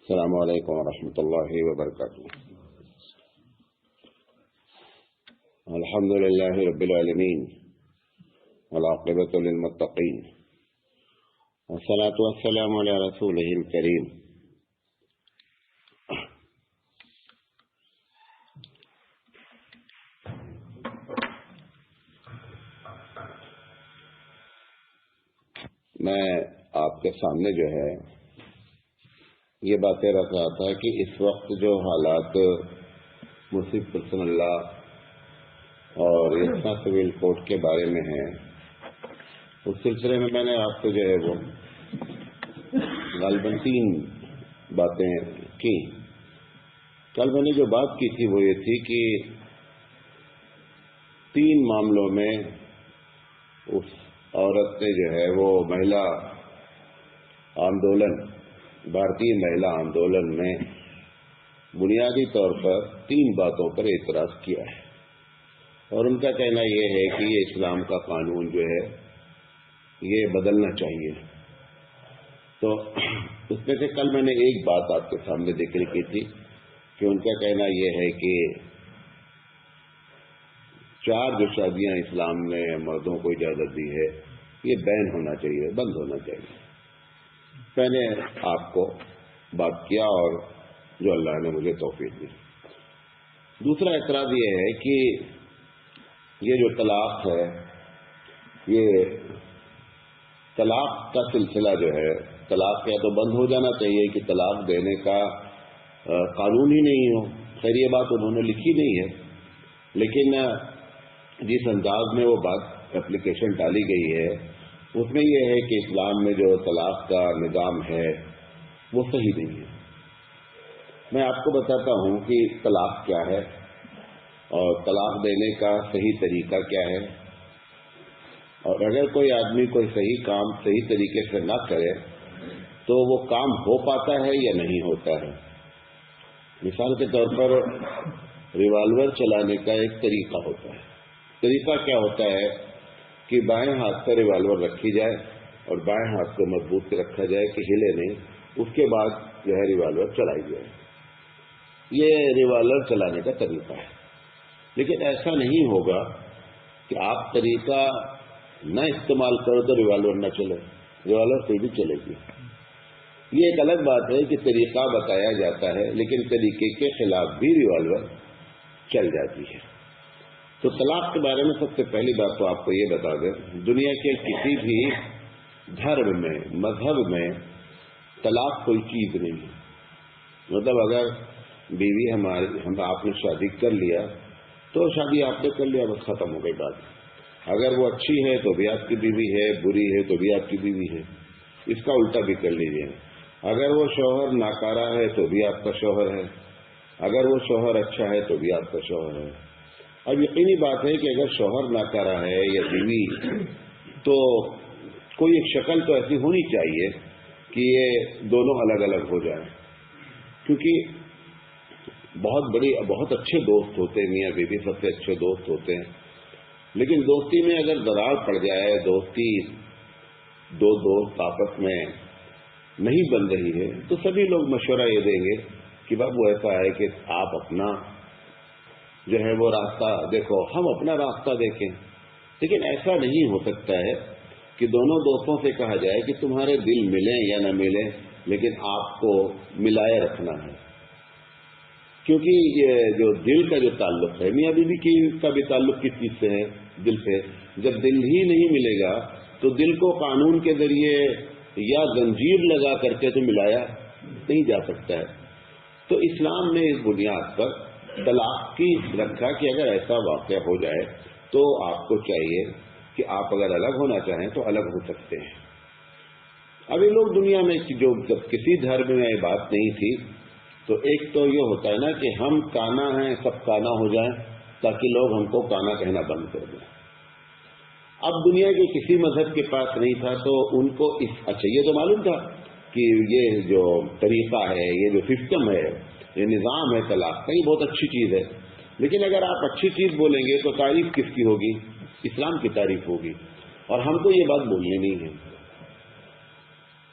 السلام علیکم ورحمۃ اللہ وبرکاتہ۔ الحمد للہ رب العالمین والعاقبۃ للمتقین والصلاۃ والسلام علی رسولہ الکریم۔ میں آپ کے سامنے جو ہے یہ باتیں رکھ رہا تھا کہ اس وقت جو حالات مصیب پرسن اللہ اور یسنا سویل کورٹ کے بارے میں ہیں، اس سلسلے میں نے آپ کو جو ہے وہ غالباً 3 باتیں کی۔ کل میں نے جو بات کی تھی وہ یہ تھی کہ 3 معاملوں میں اس عورت نے جو ہے وہ مہیلا آندولن، بھارتی مہیلا آندولن میں بنیادی طور پر 3 باتوں پر اعتراض کیا ہے، اور ان کا کہنا یہ ہے کہ یہ اسلام کا قانون جو ہے یہ بدلنا چاہیے۔ تو اس میں سے کل میں نے ایک بات آپ کے سامنے ذکر کی تھی کہ ان کا کہنا یہ ہے کہ 4 جو شادیاں اسلام نے مردوں کو اجازت دی ہے یہ بین ہونا چاہیے، بند ہونا چاہیے۔ میں نے آپ کو بات کیا اور جو اللہ نے مجھے توفیق دی۔ دوسرا اعتراض یہ ہے کہ یہ جو طلاق ہے، یہ طلاق کا سلسلہ جو ہے، طلاق یا تو بند ہو جانا چاہیے کہ طلاق دینے کا قانون ہی نہیں ہو۔ خیر، یہ بات انہوں نے لکھی نہیں ہے، لیکن جس انداز میں وہ بات اپلیکیشن ڈالی گئی ہے اس میں یہ ہے کہ اسلام میں جو طلاق کا نظام ہے وہ صحیح نہیں ہے۔ میں آپ کو بتاتا ہوں کہ طلاق کیا ہے اور طلاق دینے کا صحیح طریقہ کیا ہے، اور اگر کوئی آدمی کوئی صحیح کام صحیح طریقے سے نہ کرے تو وہ کام ہو پاتا ہے یا نہیں ہوتا ہے۔ مثال کے طور پر ریوالور چلانے کا ایک طریقہ ہوتا ہے۔ طریقہ کیا ہوتا ہے کہ بائیں ہاتھ سے ریوالور رکھی جائے اور بائیں ہاتھ کو مضبوط رکھا جائے کہ ہلے نہیں، اس کے بعد جو ہے ریوالور چلائی جائے۔ یہ ریوالور چلانے کا طریقہ ہے، لیکن ایسا نہیں ہوگا کہ آپ طریقہ نہ استعمال کرو تو ریوالور نہ چلے، ریوالور پھر بھی چلے گی۔ یہ ایک الگ بات ہے کہ طریقہ بتایا جاتا ہے لیکن طریقے کے خلاف بھی ریوالور چل جاتی ہے۔ تو طلاق کے بارے میں سب سے پہلی بات تو آپ کو یہ بتا دیں، دنیا کے کسی بھی دھرم میں، مذہب میں طلاق کوئی چیز نہیں ہے۔ مطلب اگر بیوی آپ نے شادی کر لیا تو شادی آپ نے کر لیا، بس ختم ہو گئی بات۔ اگر وہ اچھی ہے تو بھی آپ کی بیوی ہے، بری ہے تو بھی آپ کی بیوی ہے۔ اس کا الٹا بھی کر لیجیے، اگر وہ شوہر ناکارہ ہے تو بھی آپ کا شوہر ہے، اگر وہ شوہر اچھا ہے تو بھی آپ کا شوہر ہے۔ اب یقینی بات ہے کہ اگر شوہر ناکارہ ہے یا بیوی، تو کوئی ایک شکل تو ایسی ہونی چاہیے کہ یہ دونوں الگ الگ ہو جائیں، کیونکہ بہت اچھے دوست ہوتے ہیں، میاں بیوی سب سے اچھے دوست ہوتے ہیں، لیکن دوستی میں اگر دراڑ پڑ جائے، دوستی 2 دوست آپس میں نہیں بن رہی ہے، تو سبھی لوگ مشورہ یہ دیں گے کہ بابو ایسا ہے کہ آپ اپنا جو ہے وہ راستہ دیکھو، ہم اپنا راستہ دیکھیں۔ لیکن ایسا نہیں ہو سکتا ہے کہ دونوں دوستوں سے کہا جائے کہ تمہارے دل ملیں یا نہ ملیں لیکن آپ کو ملائے رکھنا ہے، کیونکہ یہ جو دل کا جو تعلق ہے، میاں بیوی کا بھی تعلق کس چیز سے ہے؟ دل سے۔ جب دل ہی نہیں ملے گا تو دل کو قانون کے ذریعے یا زنجیر لگا کر کے تو ملایا نہیں جا سکتا ہے۔ تو اسلام نے اس بنیاد پر طلاق کی رکھا کہ اگر ایسا واقعہ ہو جائے تو آپ کو چاہیے کہ آپ اگر الگ ہونا چاہیں تو الگ ہو سکتے ہیں۔ ابھی لوگ دنیا میں جو جب کسی دھرم میں یہ بات نہیں تھی تو ایک تو یہ ہوتا ہے نا کہ ہم کانا ہیں، سب کانا ہو جائیں تاکہ لوگ ہم کو کانا کہنا بند کر دیں۔ اب دنیا کے کسی مذہب کے پاس نہیں تھا تو ان کو اچھا یہ تو معلوم تھا کہ یہ جو طریقہ ہے، یہ جو سسٹم ہے، یہ نظام ہے طلاق کا، یہ بہت اچھی چیز ہے، لیکن اگر آپ اچھی چیز بولیں گے تو تعریف کس کی ہوگی؟ اسلام کی تعریف ہوگی، اور ہم کو یہ بات بولنی نہیں ہے۔